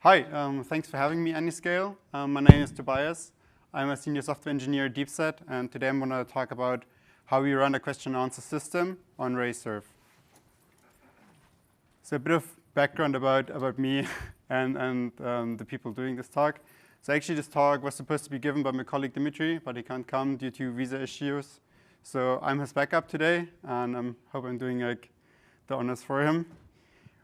Hi, thanks for having me, Anyscale. My name is Tobias. I'm a senior software engineer at Deepset, and today I'm going to talk about how we run a question and answer system on RaySurf. So a bit of background about me and the people doing this talk. So actually this talk was supposed to be given by my colleague Dimitri, but he can't come due to visa issues. So I'm his backup today, and I hope I'm doing the honors for him.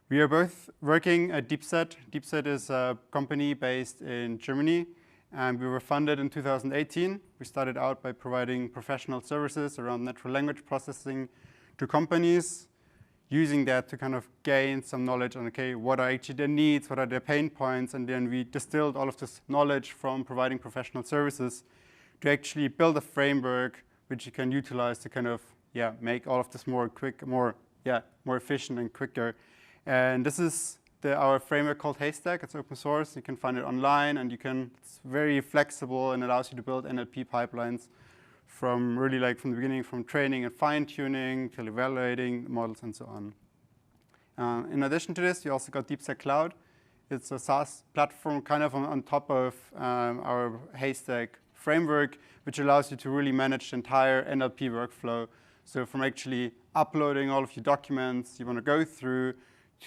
We are both working at Deepset. Deepset is a company based in Germany, and we were funded in 2018. We started out by providing professional services around natural language processing to companies, using that to kind of gain some knowledge on, okay, what are actually their needs, what are their pain points, and then we distilled all of this knowledge from providing professional services to actually build a framework which you can utilize to kind of, make all of this more efficient and quicker. And this is our framework called Haystack. It's open source. You can find it online, and it's very flexible and allows you to build NLP pipelines from really from the beginning, from training and fine-tuning till evaluating models and so on. In addition to this, we also got Deepset Cloud. It's a SaaS platform kind of on top of our Haystack framework, which allows you to really manage the entire NLP workflow. So from actually uploading all of your documents you want to go through,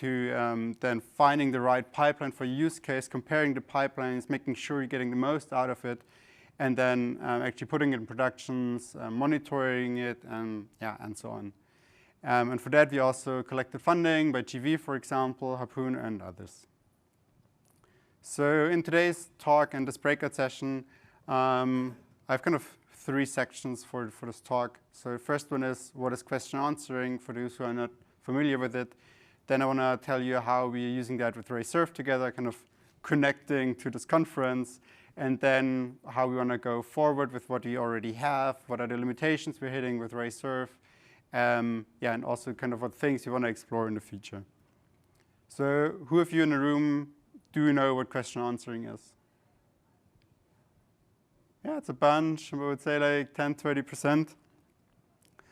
to then finding the right pipeline for your use case, comparing the pipelines, making sure you're getting the most out of it, and then actually putting it in productions, monitoring it, and so on. And for that, we also collected funding by GV, for example, Harpoon, and others. So in today's talk and this breakout session, I have kind of three sections for this talk. So the first one is, what is question answering, for those who are not familiar with it. Then I want to tell you how we're using that with RaySurf together, kind of connecting to this conference, and then how we want to go forward with what we already have, what are the limitations we're hitting with RaySurf, and also kind of what things you want to explore in the future. So who of you in the room do know what question answering is? Yeah, it's a bunch. I would say like 10, 20%.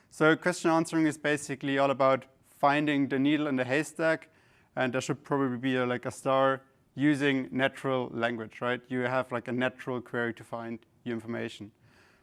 So question answering is basically all about finding the needle in the haystack, and there should probably be a star using natural language, right? You have like a natural query to find your information.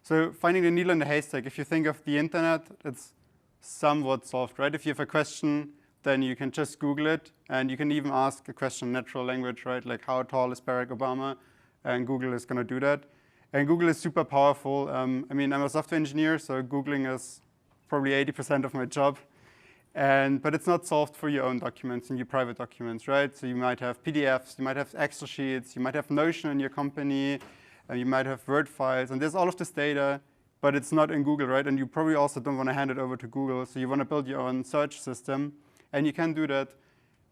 So finding the needle in the haystack, if you think of the internet, it's somewhat solved, right? If you have a question, then you can just Google it, and you can even ask a question in natural language, right? Like, how tall is Barack Obama? And Google is going to do that. And Google is super powerful. I'm a software engineer, so Googling is probably 80% of my job. But it's not solved for your own documents and your private documents, right? So you might have PDFs, you might have Excel sheets, you might have Notion in your company, you might have Word files, and there's all of this data, but it's not in Google, right? And you probably also don't want to hand it over to Google, so you want to build your own search system, and you can do that,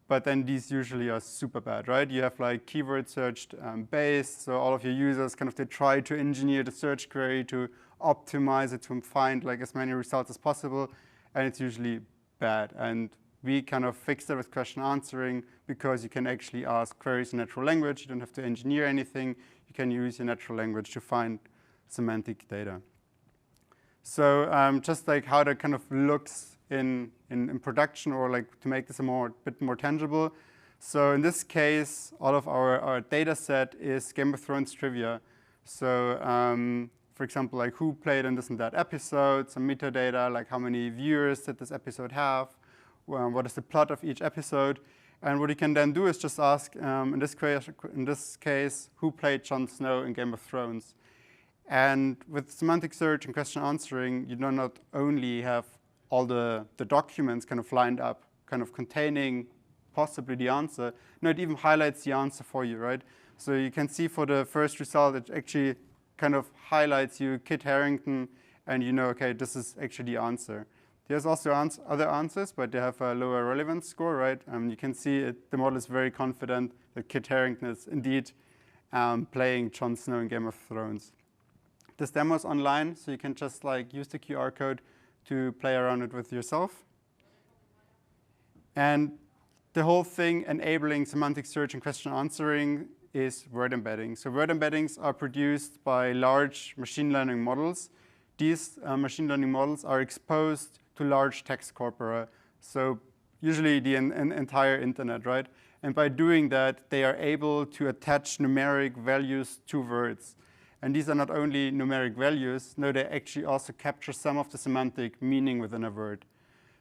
but then these usually are super bad, right? You have like keyword searched based, so all of your users they try to engineer the search query to optimize it to find like as many results as possible, and it's usually bad. And we kind of fixed it with question answering because you can actually ask queries in natural language. You don't have to engineer anything. You can use your natural language to find semantic data. So just like how that kind of looks in production, or like to make this a bit more tangible. So in this case, all of our data set is Game of Thrones trivia. So for example, like who played in this and that episode, some metadata, like how many viewers did this episode have, what is the plot of each episode. And what you can then do is just ask, in this case, who played Jon Snow in Game of Thrones? And with semantic search and question answering, you do not only have all the documents kind of lined up, kind of containing possibly the answer, no, it even highlights the answer for you, right? So you can see for the first result, it actually kind of highlights you Kit Harington, and you know, okay, this is actually the answer. There's also other answers, but they have a lower relevance score, right? You can see the model is very confident that Kit Harington is indeed playing Jon Snow in Game of Thrones. This demo is online, so you can just use the QR code to play around it with yourself. And the whole thing enabling semantic search and question answering is word embeddings. So word embeddings are produced by large machine learning models. These machine learning models are exposed to large text corpora. So usually the entire internet, right? And by doing that, they are able to attach numeric values to words. And these are not only numeric values, no, they actually also capture some of the semantic meaning within a word.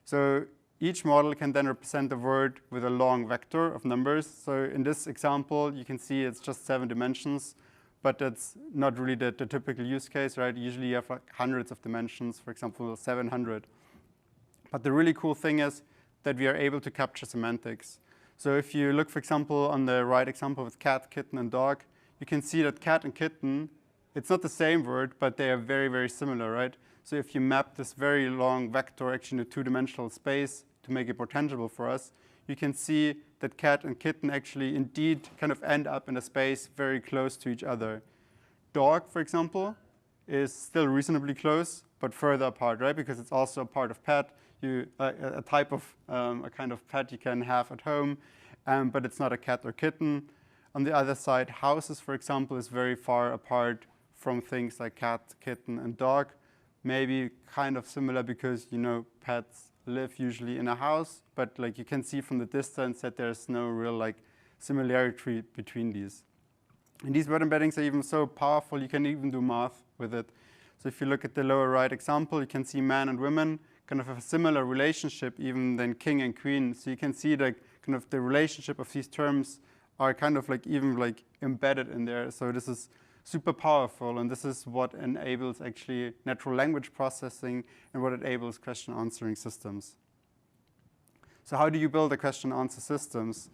So each model can then represent a word with a long vector of numbers. So in this example, you can see it's just 7 dimensions, but that's not really the typical use case, right? Usually you have like hundreds of dimensions, for example, 700. But the really cool thing is that we are able to capture semantics. So if you look, for example, on the right example with cat, kitten, and dog, you can see that cat and kitten, it's not the same word, but they are very, very similar, right? So if you map this very long vector actually in a two-dimensional space to make it more tangible for us, you can see that cat and kitten actually indeed kind of end up in a space very close to each other. Dog, for example, is still reasonably close, but further apart, right? Because it's also a part of pet, a type of, a kind of pet you can have at home, but it's not a cat or kitten. On the other side, houses, for example, is very far apart from things like cat, kitten, and dog. Maybe kind of similar because, you know, pets live usually in a house, but like you can see from the distance that there's no real like similarity between these. And these word embeddings are even so powerful, you can even do math with it. So if you look at the lower right example, you can see man and women kind of have a similar relationship even than king and queen. So you can see like kind of the relationship of these terms are kind of like even like embedded in there. So this is super powerful, and this is what enables actually natural language processing and what enables question answering systems. So how do you build a question answer systems?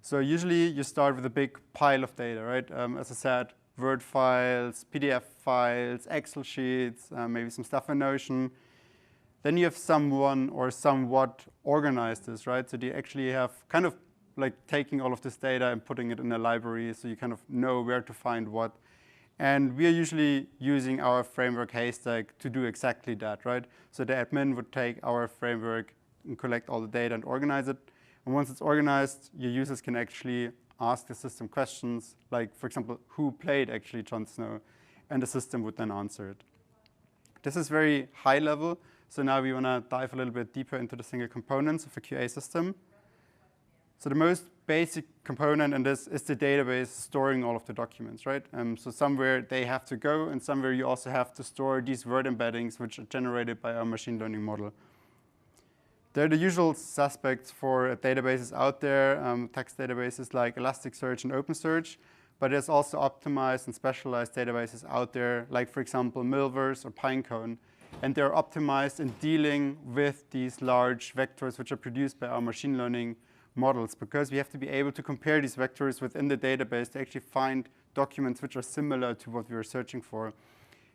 So usually you start with a big pile of data, right? As I said, Word files, PDF files, Excel sheets, maybe some stuff in Notion. Then you have someone or somewhat organized this, right? So you actually have kind of like taking all of this data and putting it in a library so you kind of know where to find what. And we are usually using our framework Haystack to do exactly that, right? So the admin would take our framework and collect all the data and organize it. And once it's organized, your users can actually ask the system questions, like, for example, who played actually Jon Snow? And the system would then answer it. This is very high level. So now we want to dive a little bit deeper into the single components of a QA system. So the most basic component in this is the database storing all of the documents, right? So somewhere they have to go, and somewhere you also have to store these word embeddings, which are generated by our machine learning model. They're the usual suspects for databases out there, text databases like Elasticsearch and OpenSearch, but there's also optimized and specialized databases out there, like, for example, Milverse or Pinecone. And they're optimized in dealing with these large vectors which are produced by our machine learning models, because we have to be able to compare these vectors within the database to actually find documents which are similar to what we are searching for.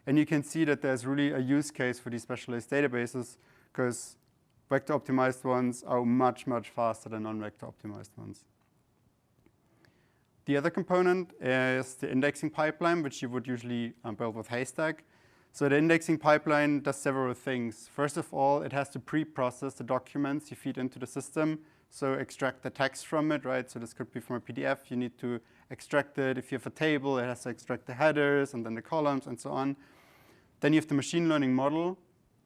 And you can see that there's really a use case for these specialized databases, because vector optimized ones are much, much faster than non-vector optimized ones. The other component is the indexing pipeline, which you would usually build with Haystack. So the indexing pipeline does several things. First of all, it has to pre-process the documents you feed into the system. So extract the text from it, right? So this could be from a PDF. You need to extract it. If you have a table, it has to extract the headers and then the columns and so on. Then you have the machine learning model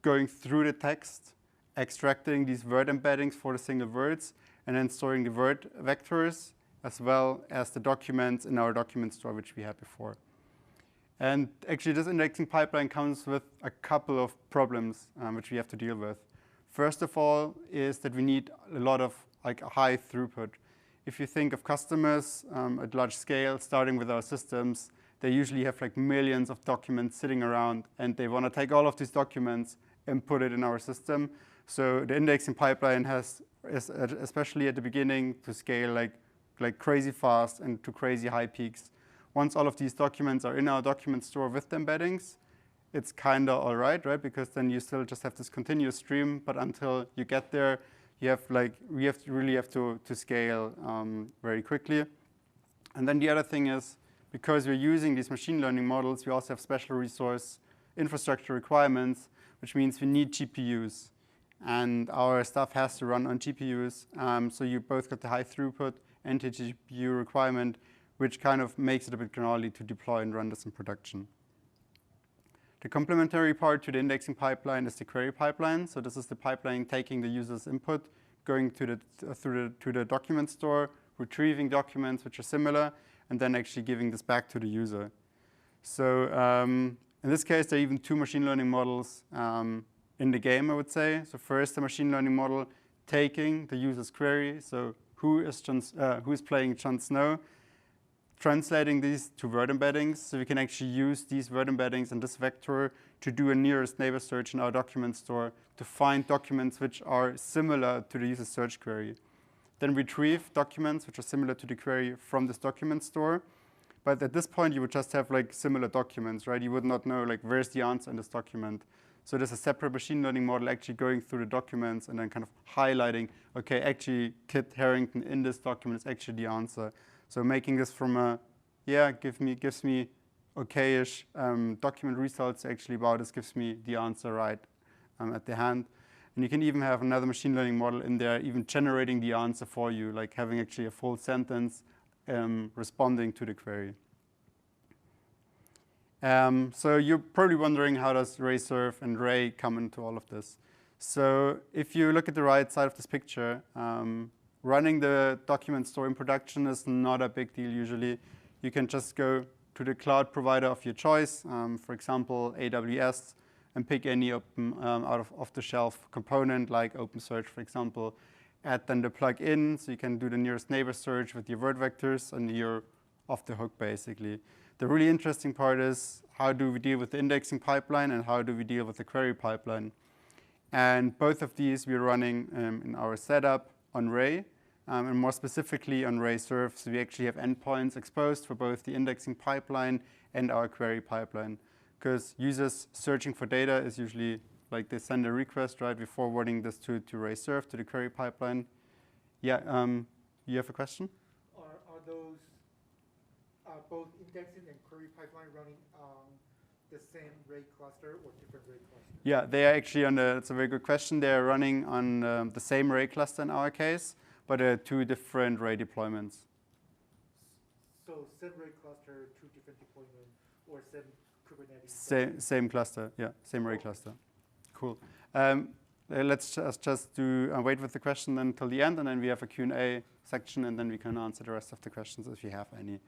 going through the text, extracting these word embeddings for the single words, and then storing the word vectors, as well as the documents in our document store, which we had before. And actually, this indexing pipeline comes with a couple of problems which we have to deal with. First of all is that we need a lot of like high throughput. If you think of customers at large scale, starting with our systems, they usually have like millions of documents sitting around, and they want to take all of these documents and put it in our system. So the indexing pipeline is especially at the beginning, to scale like crazy fast and to crazy high peaks. Once all of these documents are in our document store with the embeddings, it's kind of all right, right? Because then you still just have this continuous stream, but until you get there, you have like we really have to scale very quickly. And then the other thing is, because we're using these machine learning models, we also have special resource infrastructure requirements, which means we need GPUs. And our stuff has to run on GPUs. So you both got the high throughput and the GPU requirement, which kind of makes it a bit gnarly to deploy and run this in production. The complementary part to the indexing pipeline is the query pipeline. So this is the pipeline taking the user's input, going to the document store, retrieving documents which are similar, and then actually giving this back to the user. So in this case, there are even 2 machine learning models in the game, I would say. So first, the machine learning model taking the user's query, so who is playing Jon Snow, translating these to word embeddings. So we can actually use these word embeddings and this vector to do a nearest neighbor search in our document store to find documents which are similar to the user's search query. Then retrieve documents which are similar to the query from this document store. But at this point, you would just have like similar documents, right? You would not know like where's the answer in this document. So there's a separate machine learning model actually going through the documents and then kind of highlighting, okay, actually Kit Harington in this document is actually the answer. So making this from a, yeah, gives me okay-ish document results actually about this gives me the answer right at the hand. And you can even have another machine learning model in there even generating the answer for you, like having actually a full sentence responding to the query. So you're probably wondering how does RayServe and Ray come into all of this. So if you look at the right side of this picture, running the document store in production is not a big deal usually. You can just go to the cloud provider of your choice, for example, AWS, and pick any open off-the-shelf component like OpenSearch, for example. Add then the plugin, so you can do the nearest neighbor search with your word vectors, and you're off the hook, basically. The really interesting part is how do we deal with the indexing pipeline and how do we deal with the query pipeline. And both of these we're running in our setup on Ray, and more specifically on RayServe. So we actually have endpoints exposed for both the indexing pipeline and our query pipeline. Because users searching for data is usually like they send a request, right? We're forwarding this to RayServe, to the query pipeline. Yeah, you have a question? Are those both indexing and query pipeline running on the same Ray cluster or different Ray clusters? Yeah, they are actually on the, it's a very good question. They are running on the same Ray cluster in our case, but 2 different Ray deployments. So same Ray cluster, 2 different deployments, or same Kubernetes? Same cluster, yeah, same Ray cluster. Cool. Let's just do wait with the question until the end, and then we have a Q&A section, and then we can answer the rest of the questions if you have any.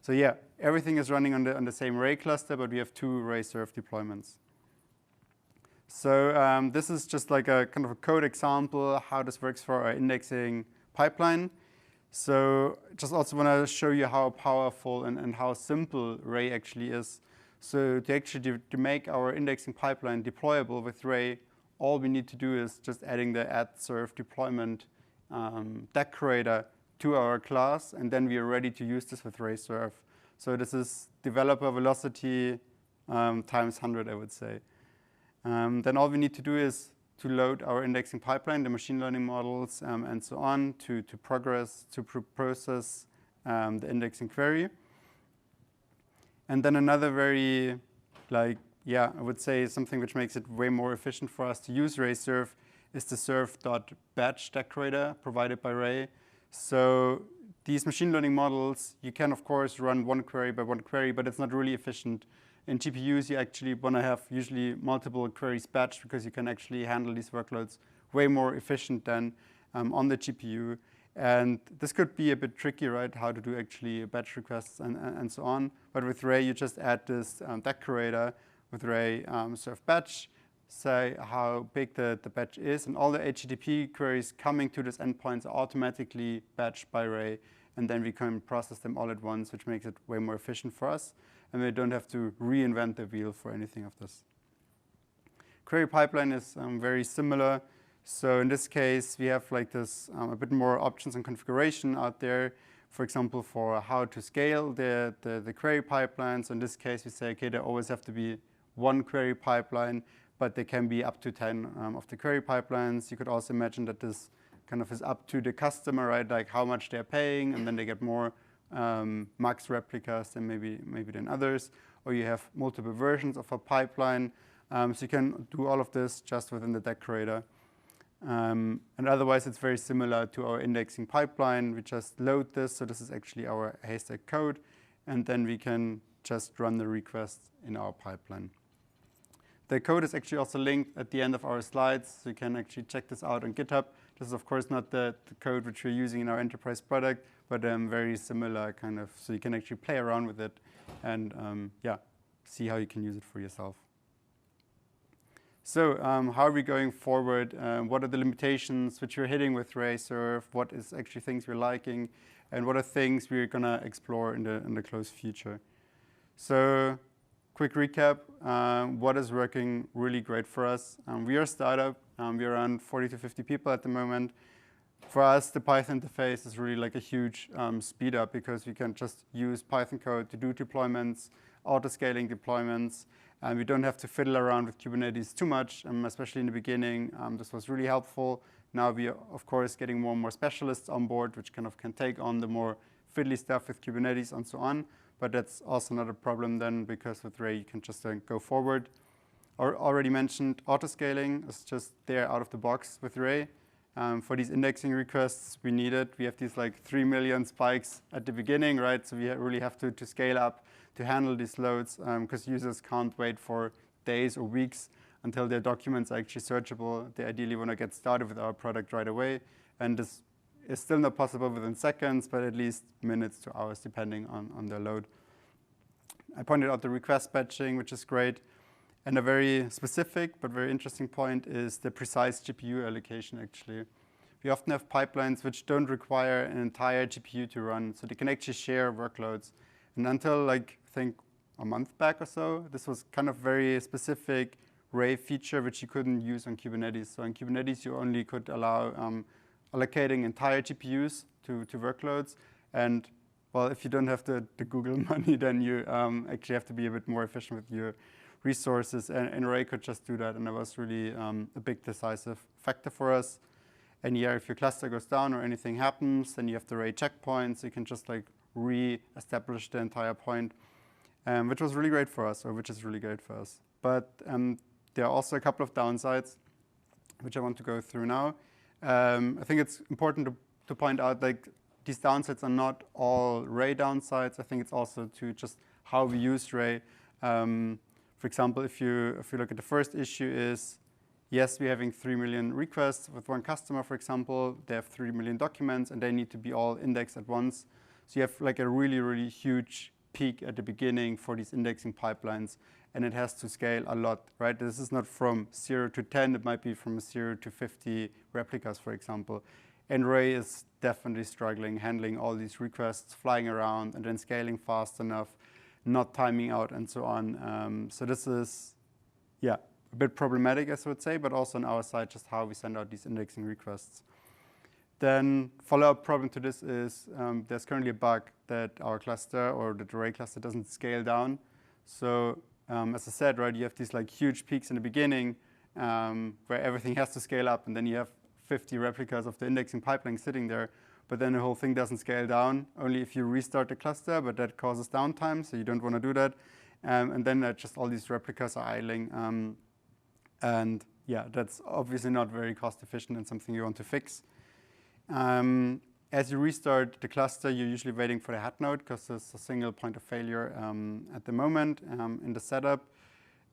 So yeah, everything is running on the same Ray cluster, but we have 2 RayServe deployments. So this is just like a kind of a code example how this works for our indexing pipeline. So just also want to show you how powerful and how simple Ray actually is. So to actually to make our indexing pipeline deployable with Ray, all we need to do is just adding the add serve deployment decorator to our class, and then we are ready to use this with RayServe. So this is developer velocity times 100, I would say. Then all we need to do is to load our indexing pipeline, the machine learning models, and so on, to process the indexing query. And then another very, I would say something which makes it way more efficient for us to use RayServe is the serve.batch decorator provided by Ray. So these machine learning models, you can, of course, run one query by one query, but it's not really efficient. In GPUs, you actually want to have usually multiple queries batched because you can actually handle these workloads way more efficient than on the GPU. And this could be a bit tricky, right, how to do actually batch requests and so on. But with Ray, you just add this decorator with Ray serve batch, say how big the batch is, and all the HTTP queries coming to this endpoints are automatically batched by Ray, and then we can process them all at once, which makes it way more efficient for us, and we don't have to reinvent the wheel for anything of this. Query pipeline is very similar. So in this case, we have like this a bit more options and configuration out there. For example, for how to scale the query pipelines. In this case, we say, okay, there always have to be one query pipeline, but there can be up to 10 of the query pipelines. You could also imagine that this kind of is up to the customer, right? Like how much they're paying, and then they get more max replicas than maybe than others. Or you have multiple versions of a pipeline. So you can do all of this just within the decorator. And otherwise, it's very similar to our indexing pipeline. We just load this. So this is actually our Haystack code. And then we can just run the request in our pipeline. The code is actually also linked at the end of our slides. So you can actually check this out on GitHub This is, of course, not the code which we're using in our enterprise product, but very similar kind of, so you can actually play around with it and yeah, see how you can use it for yourself. So how are we going forward? What are the limitations which we're hitting with Ray-serve? What is actually things we're liking? And what are things we're going to explore in the close future? So quick recap, what is working really great for us? We are a startup. We're around 40 to 50 people at the moment. For us, the Python interface is really like a huge speed up because we can just use Python code to do deployments, auto-scaling deployments, and we don't have to fiddle around with Kubernetes too much, especially in the beginning. This was really helpful. Now we are, of course, getting more and more specialists on board, which kind of can take on the more fiddly stuff with Kubernetes and so on. But that's also not a problem then, because with Ray, you can just go forward. Already mentioned auto-scaling is just there out of the box with Ray. For these indexing requests, we need it. We have these like 3 million spikes at the beginning, right? So we really have to scale up to handle these loads because users can't wait for days or weeks until their documents are actually searchable. They ideally want to get started with our product right away. And this is still not possible within seconds, but at least minutes to hours, depending on their load. I pointed out the request batching, which is great. And a very specific but very interesting point is the precise GPU allocation, actually. We often have pipelines which don't require an entire GPU to run, so they can actually share workloads. And until, like, I think a month back or so, this was kind of very specific Ray feature which you couldn't use on Kubernetes. So on Kubernetes, you only could allow allocating entire GPUs to workloads. And, well, if you don't have the Google money, then you actually have to be a bit more efficient with your resources. And Ray could just do that. And that was really a big decisive factor for us. And yeah, if your cluster goes down or anything happens, then you have the Ray checkpoints. So you can just like re-establish the entire point, which was really great for us, or which is really great for us. But there are also a couple of downsides, which I want to go through now. I think it's important to point out, like, these downsides are not all Ray downsides. I think it's also to just how we use Ray. For example, if you look at the first issue is, yes, we're having 3 million requests with one customer, for example. They have 3 million documents, and they need to be all indexed at once. So you have like a really, really huge peak at the beginning for these indexing pipelines, and it has to scale a lot, right? This is not from 0 to 10. It might be from 0 to 50 replicas, for example. And Ray is definitely struggling handling all these requests flying around and then scaling fast enough, not timing out, and so on. So this is, yeah, a bit problematic, as I would say, but also on our side, just how we send out these indexing requests. Then follow-up problem to this is there's currently a bug that our cluster or the Ray cluster doesn't scale down. So as I said, right, you have these like huge peaks in the beginning where everything has to scale up, and then you have 50 replicas of the indexing pipeline sitting there. But then the whole thing doesn't scale down, only if you restart the cluster, but that causes downtime, so you don't want to do that. And then just all these replicas are idling. And yeah, that's obviously not very cost efficient and something you want to fix. As you restart the cluster, you're usually waiting for the head node because there's a single point of failure at the moment in the setup.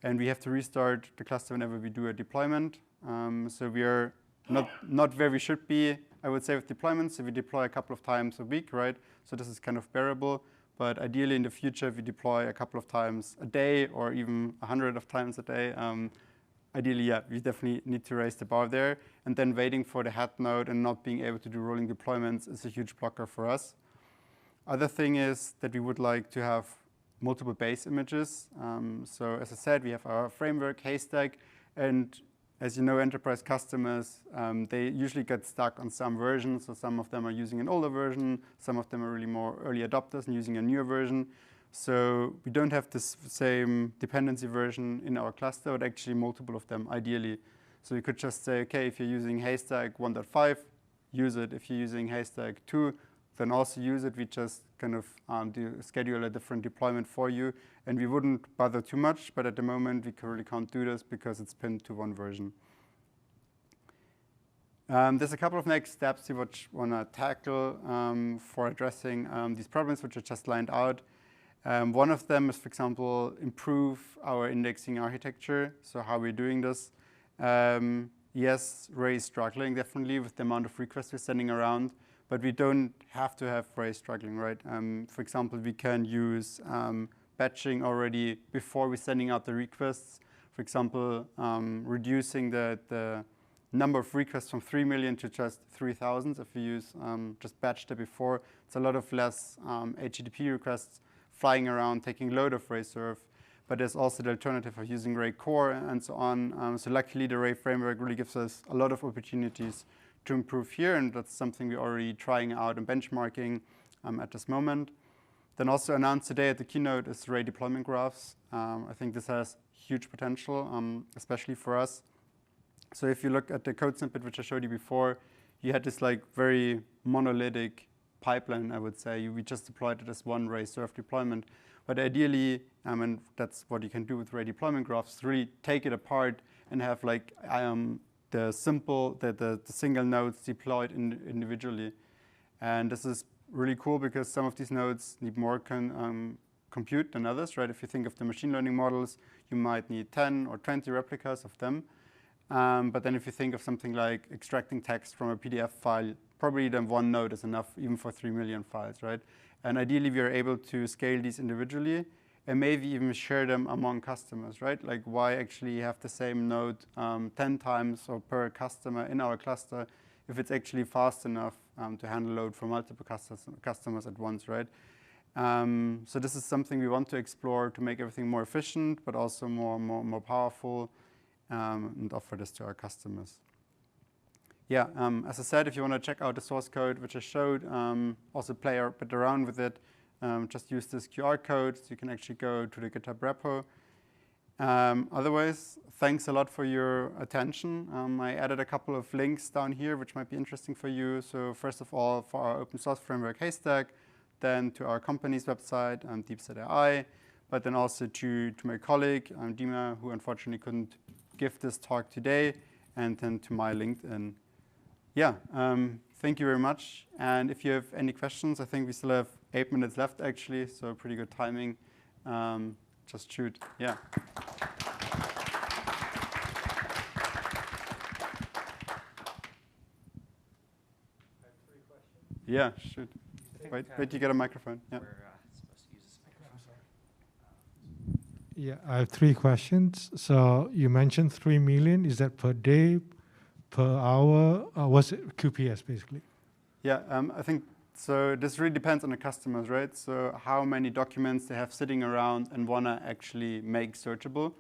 And we have to restart the cluster whenever we do a deployment. So we are not where we should be, I would say, with deployments. So we deploy a couple of times a week, right? So this is kind of bearable. But ideally, in the future, if we deploy a couple of times a day or even 100 of times a day, ideally, yeah, we definitely need to raise the bar there. And then waiting for the head node and not being able to do rolling deployments is a huge blocker for us. Other thing is that we would like to have multiple base images. So as I said, we have our framework, Haystack. And as you know, enterprise customers, they usually get stuck on some version. So some of them are using an older version. Some of them are really more early adopters and using a newer version. So we don't have this same dependency version in our cluster, but actually multiple of them, ideally. So you could just say, OK, if you're using Haystack 1.5, use it. If you're using Haystack 2, then also use it. We just kind of schedule a different deployment for you. And we wouldn't bother too much. But at the moment, we really can't do this because it's pinned to one version. There's a couple of next steps we want to tackle for addressing these problems, which are just lined out. One of them is, for example, improve our indexing architecture, so how we're doing this. yes, Ray is struggling definitely with the amount of requests we're sending around, but we don't have to have Ray struggling, right? For example, we can use batching already before we're sending out the requests. For example, reducing the number of requests from 3 million to just 3,000. If we use just batched it before, it's a lot of less HTTP requests flying around, taking load of Ray serve. But there's also the alternative of using Ray core and so on. So luckily, the Ray framework really gives us a lot of opportunities to improve here, and that's something we're already trying out and benchmarking at this moment. Then also announced today at the keynote is Ray deployment graphs. I think this has huge potential, especially for us. So if you look at the code snippet which I showed you before, you had this like very monolithic pipeline, I would say. We just deployed it as one Ray serve deployment. But ideally, and that's what you can do with Ray deployment graphs, really take it apart and have like the single nodes deployed individually. And this is really cool because some of these nodes need more compute than others, right? If you think of the machine learning models, you might need 10 or 20 replicas of them. But then if you think of something like extracting text from a PDF file, probably then one node is enough even for 3 million files, right? And ideally, we are able to scale these individually and maybe even share them among customers, right? Like why actually have the same node 10 times or per customer in our cluster if it's actually fast enough to handle load for multiple customers at once, right? So this is something we want to explore to make everything more efficient, but also more powerful, and offer this to our customers. Yeah, as I said, if you want to check out the source code, which I showed, also play a bit around with it, just use this QR code so you can actually go to the GitHub repo. Otherwise, thanks a lot for your attention. I added a couple of links down here, which might be interesting for you. So first of all, for our open source framework, Haystack, then to our company's website, Deepset AI, but then also to my colleague, Dima, who unfortunately couldn't give this talk today, and then to my LinkedIn. Yeah, thank you very much. And if you have any questions, I think we still have 8 minutes left, actually, so pretty good timing. Just shoot, yeah. I have 3 questions. Yeah, shoot. Wait, you get a microphone. Yeah. We're supposed to use this microphone. Yeah, I have 3 questions. So you mentioned 3 million. Is that per day, per hour? What's it, QPS, basically? Yeah, I think so. This really depends on the customers, right? So how many documents they have sitting around and want to actually make searchable.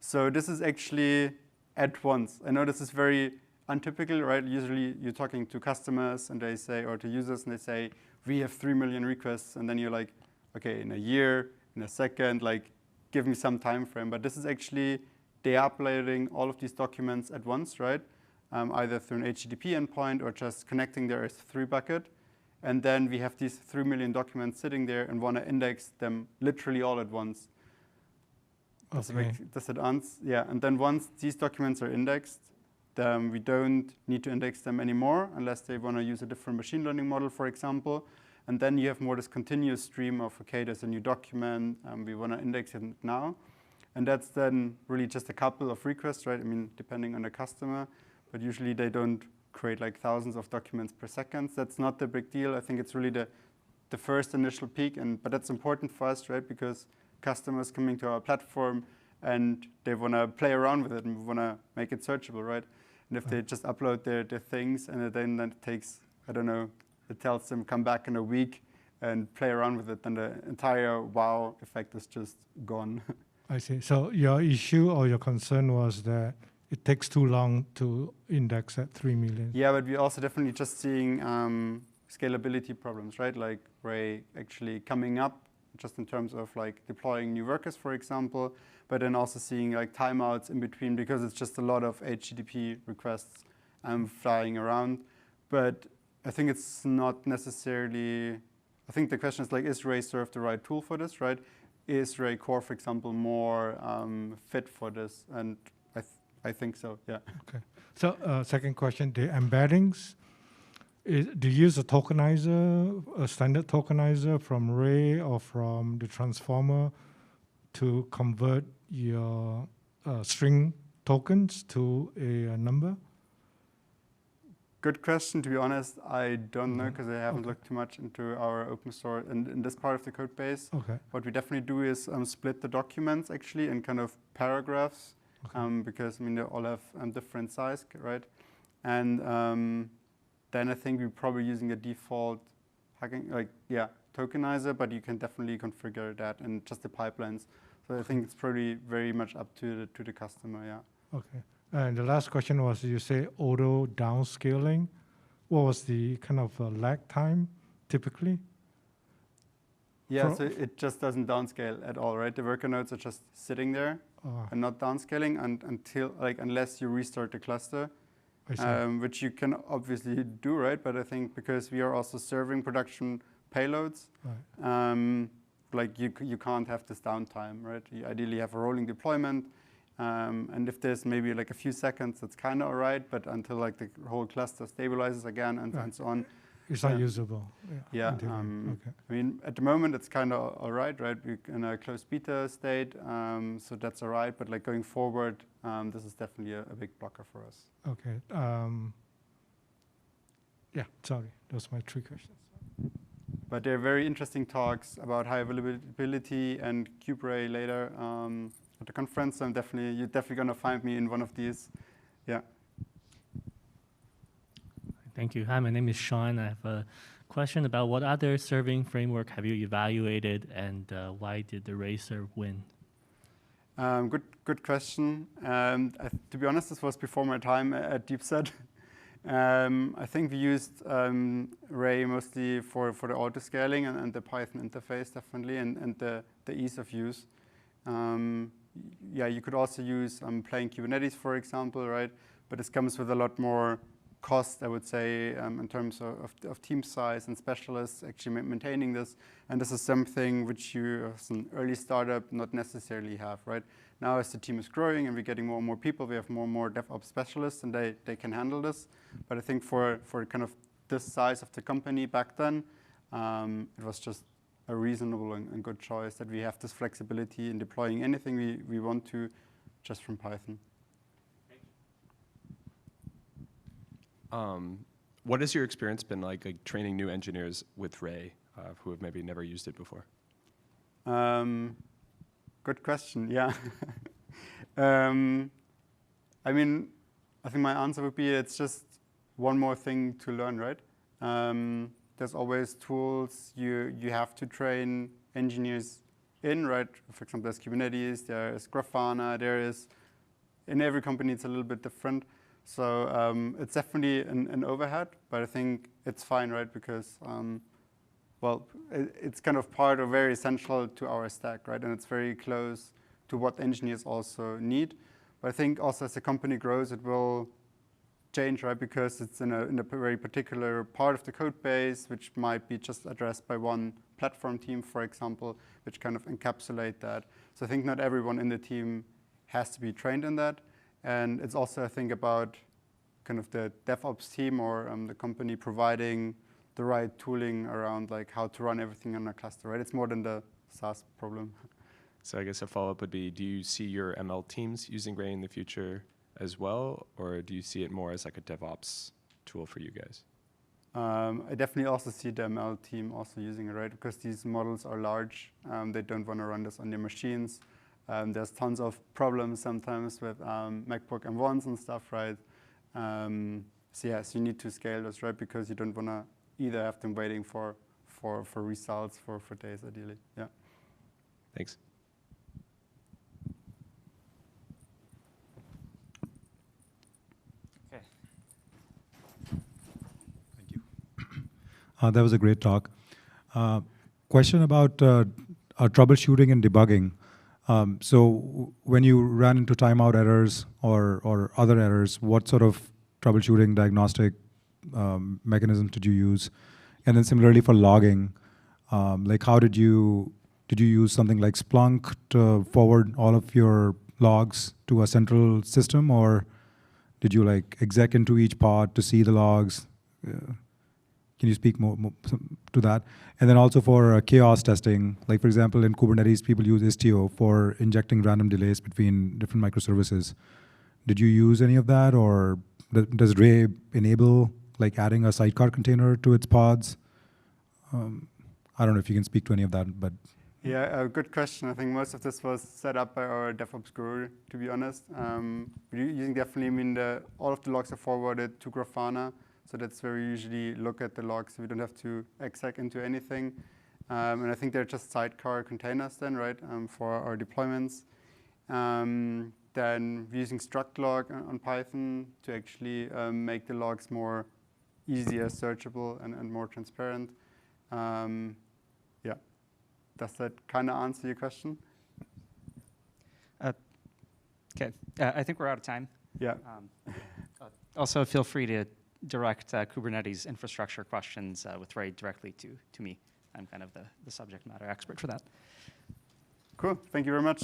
So this is actually at once. I know this is very untypical, right? Usually you're talking to customers and they say, or to users, and they say, we have 3 million requests. And then you're like, okay, in a year, in a second, like, give me some time frame. But this is actually, they are uploading all of these documents at once, right? Either through an HTTP endpoint or just connecting their S3 bucket. And then we have these 3 million documents sitting there and want to index them literally all at once. Okay. Does it answer? Yeah, and then once these documents are indexed, then we don't need to index them anymore unless they want to use a different machine learning model, for example. And then you have more this continuous stream of, okay, there's a new document, we want to index it now. And that's then really just a couple of requests, right? I mean, depending on the customer. But usually they don't create like thousands of documents per second. That's not the big deal. I think it's really the first initial peak. But that's important for us, right? Because customers coming to our platform and they want to play around with it and we want to make it searchable, right? And if they just upload their things and then it takes, I don't know, it tells them come back in a week and play around with it, then the entire wow effect is just gone. I see. So your issue or your concern was that it takes too long to index at 3 million. Yeah, but we're also definitely just seeing scalability problems, right? Like Ray actually coming up just in terms of like deploying new workers, for example, but then also seeing like timeouts in between because it's just a lot of HTTP requests flying around. But I think it's not necessarily, I think the question is like, is Ray serve the right tool for this, right? Is Ray core, for example, more fit for this? And I think so, yeah. Okay. So second question, the embeddings, do you use a tokenizer, a standard tokenizer from Ray or from the transformer to convert your string tokens to a number? Good question. To be honest, I don't know because I haven't looked too much into our open source and in this part of the code base. Okay. What we definitely do is split the documents actually in kind of paragraphs because I mean they all have different size, right? And then I think we're probably using a default tokenizer, but you can definitely configure that and just the pipelines. So I think it's probably very much up to the customer. Yeah. Okay. And the last question was, you say auto downscaling. What was the kind of lag time typically? Yeah, so it just doesn't downscale at all, right? The worker nodes are just sitting there and not downscaling unless you restart the cluster, which you can obviously do, right? But I think because we are also serving production payloads, you can't have this downtime, right? You ideally have a rolling deployment. And if there's maybe like a few seconds, that's kind of all right. But until like the whole cluster stabilizes again and so on, it's unusable. Yeah. Okay. I mean, at the moment it's kind of all right? We're in a closed beta state, so that's all right. But like going forward, this is definitely a big blocker for us. Okay. Yeah. Sorry, those are my 3 questions. But there are very interesting talks about high availability and kubeRay later. At the conference, you're definitely going to find me in one of these. Yeah. Thank you. Hi, my name is Sean. I have a question about what other serving framework have you evaluated, and why did the Racer win? Good question. To be honest, this was before my time at Deepset. I think we used Ray mostly for the auto-scaling and the Python interface, definitely, and the ease of use. You could also use plain Kubernetes, for example, right? But this comes with a lot more cost, I would say, in terms of team size and specialists actually maintaining this. And this is something which you, as an early startup, not necessarily have, right? Now, as the team is growing and we're getting more and more people, we have more and more DevOps specialists, and they can handle this. But I think for kind of this size of the company back then, it was just a reasonable and good choice that we have this flexibility in deploying anything we want to just from Python. What has your experience been like training new engineers with Ray who have maybe never used it before? Good question, yeah. I mean, I think my answer would be it's just one more thing to learn, right? There's always tools you have to train engineers in, right? For example, there's Kubernetes, there is Grafana, in every company it's a little bit different. So it's definitely an overhead, but I think it's fine, right? Because, it's kind of part or very essential to our stack, right? And it's very close to what engineers also need. But I think also as the company grows, it will change, right? Because it's in a very particular part of the code base, which might be just addressed by one platform team, for example, which kind of encapsulate that. So I think not everyone in the team has to be trained in that. And it's also, I think, about kind of the DevOps team or the company providing the right tooling around like how to run everything on a cluster, right? It's more than the SaaS problem. So I guess a follow-up would be, do you see your ML teams using Ray in the future as well, or do you see it more as like a DevOps tool for you guys? I definitely also see the ML team also using it, right? Because these models are large. They don't want to run this on their machines. There's tons of problems sometimes with MacBook M1s and stuff, right? So yes, you need to scale this, right? Because you don't want to either have them waiting for results for days, ideally. Yeah. Thanks. Okay. Thank you. That was a great talk. Question about troubleshooting and debugging. So when you ran into timeout errors or other errors, what sort of troubleshooting diagnostic mechanism did you use? And then similarly for logging, like how did you use something like Splunk to forward all of your logs to a central system, or did you like exec into each pod to see the logs? Can you speak more to that? And then also for chaos testing, like for example, in Kubernetes, people use Istio for injecting random delays between different microservices. Did you use any of that, or does Ray enable like adding a sidecar container to its pods? I don't know if you can speak to any of that, but Yeah, a good question. I think most of this was set up by our DevOps guru, to be honest. We're using definitely, I mean, all of the logs are forwarded to Grafana, so that's where we usually look at the logs, so we don't have to exec into anything. And I think they're just sidecar containers then, right, for our deployments. Then we're using struct log on Python to actually make the logs more easier searchable and more transparent. Yeah. Does that kind of answer your question? Okay, I think we're out of time. Yeah. Also, feel free to direct Kubernetes infrastructure questions with Ray directly to me. I'm kind of the subject matter expert for that. Cool. Thank you very much.